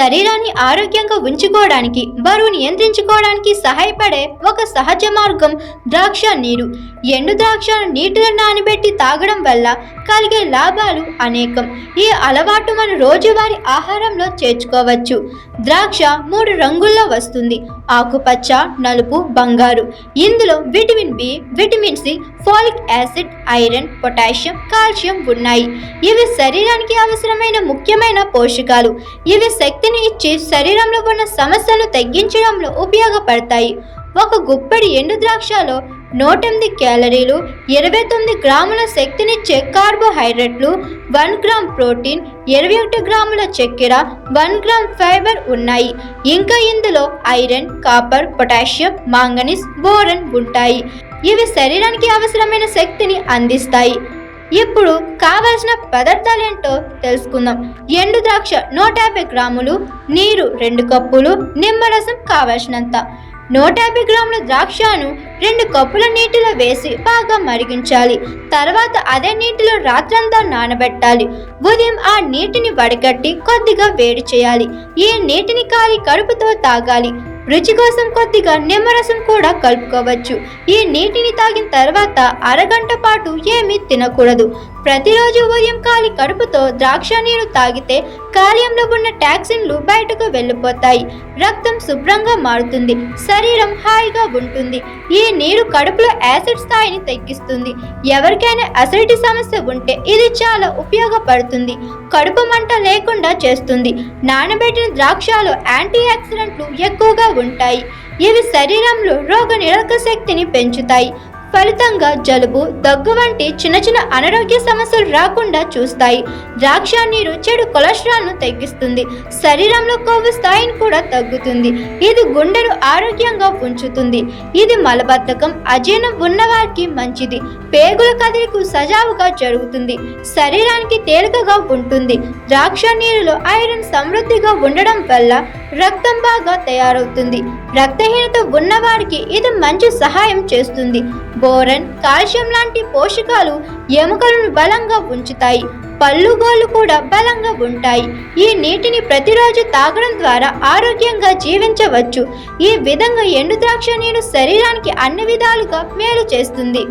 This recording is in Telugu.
శరీరాన్ని ఆరోగ్యంగా ఉంచుకోవడానికి, బరువు నియంత్రించుకోవడానికి సహాయపడే ఒక సహజ మార్గం ద్రాక్ష నీరు. ఎండు ద్రాక్షను నీటిలో నానబెట్టి తాగడం వల్ల కలిగే లాభాలు అనేకం. ఈ అలవాటు మన రోజువారీ ఆహారంలో చేర్చుకోవచ్చు. ద్రాక్ష 3 రంగుల్లో వస్తుంది: ఆకుపచ్చ, నలుపు, బంగారు. ఇందులో vitamin B, vitamin C, folic acid, iron, potassium, calcium ఉన్నాయి. ఇవి శరీరానికి అవసరమైన ముఖ్యమైన పోషకాలు. ఇవి శక్తిని ఇచ్చి శరీరంలో ఉన్న సమస్యలను తగ్గించడంలో ఉపయోగపడతాయి. ఒక గుప్పెడి ఎండు ద్రాక్షలో 108 క్యాలరీలు, 29 గ్రాముల శక్తినిచ్చే కార్బోహైడ్రేట్లు, 1 గ్రామ్ ప్రోటీన్, 21 గ్రాముల చక్కెర, 1 గ్రామ్ ఫైబర్ ఉన్నాయి. ఇంకా ఇందులో ఐరన్, కాపర్, పొటాషియం, మాంగనీస్, బోరన్ ఉంటాయి. ఇవి శరీరానికి అవసరమైన శక్తిని అందిస్తాయి. ఇప్పుడు కావలసిన పదార్థాలేంటో తెలుసుకుందాం. ఎండు ద్రాక్ష 150 గ్రాములు, నీరు 2 కప్పులు, నిమ్మరసం కావలసినంత. 150 గ్రాముల ద్రాక్షను 2 కప్పుల నీటిలో వేసి బాగా మరిగించాలి. తర్వాత అదే నీటిలో రాత్రంతా నానబెట్టాలి. ఉదయం ఆ నీటిని వడగట్టి కొద్దిగా వేడి చేయాలి. ఈ నీటిని ఖాళీ కడుపుతో తాగాలి. రుచి కోసం కొద్దిగా నిమ్మరసం కూడా కలుపుకోవచ్చు. ఈ నీటిని తాగిన తర్వాత అరగంట పాటు ఏమీ తినకూడదు. ప్రతిరోజు ఉదయం ఖాళీ కడుపుతో ద్రాక్ష నీరు తాగితే కాలేయంలో ఉన్న టాక్సిన్లు బయటకు వెళ్ళిపోతాయి. రక్తం శుభ్రంగా మారుతుంది. శరీరం హాయిగా ఉంటుంది. ఈ నీరు కడుపులో యాసిడ్ స్థాయిని తగ్గిస్తుంది. ఎవరికైనా అసిడిటీ సమస్య ఉంటే ఇది చాలా ఉపయోగపడుతుంది. కడుపు మంట లేకుండా చేస్తుంది. నానబెట్టిన ద్రాక్షలో యాంటీ ఆక్సిడెంట్లు ఎక్కువగా ఉంటాయి. ఇవి శరీరంలో రోగనిరోధక శక్తిని పెంచుతాయి. ఫలితంగా జలుబు, దగ్గు వంటి చిన్న చిన్న అనారోగ్య సమస్యలు రాకుండా చూస్తాయి. ద్రాక్ష నీరు చెడు కొలెస్ట్రాల్ను తగ్గిస్తుంది. శరీరంలో కొవ్వు స్థాయిని కూడా తగ్గుతుంది. ఇది గుండెను ఆరోగ్యంగా ఉంచుతుంది. ఇది మలబద్ధకం, అజీర్ణం ఉన్నవారికి మంచిది. పేగుల కదలిక సజావుగా జరుగుతుంది. శరీరానికి తేలికగా ఉంటుంది. ద్రాక్ష నీరులో ఐరన్ సమృద్ధిగా ఉండడం వల్ల రక్తం బాగా తయారవుతుంది. రక్తహీనత ఉన్నవారికి ఇది మంచి సహాయం చేస్తుంది. బోరన్, కాల్షియం లాంటి పోషకాలు ఎముకలను బలంగా ఉంచుతాయి. పళ్ళు, గోళ్ళు కూడా బలంగా ఉంటాయి. ఈ నీటిని ప్రతిరోజు తాగడం ద్వారా ఆరోగ్యంగా జీవించవచ్చు. ఈ విధంగా ఎండు ద్రాక్ష నీరు శరీరానికి అన్ని విధాలుగా మేలు చేస్తుంది.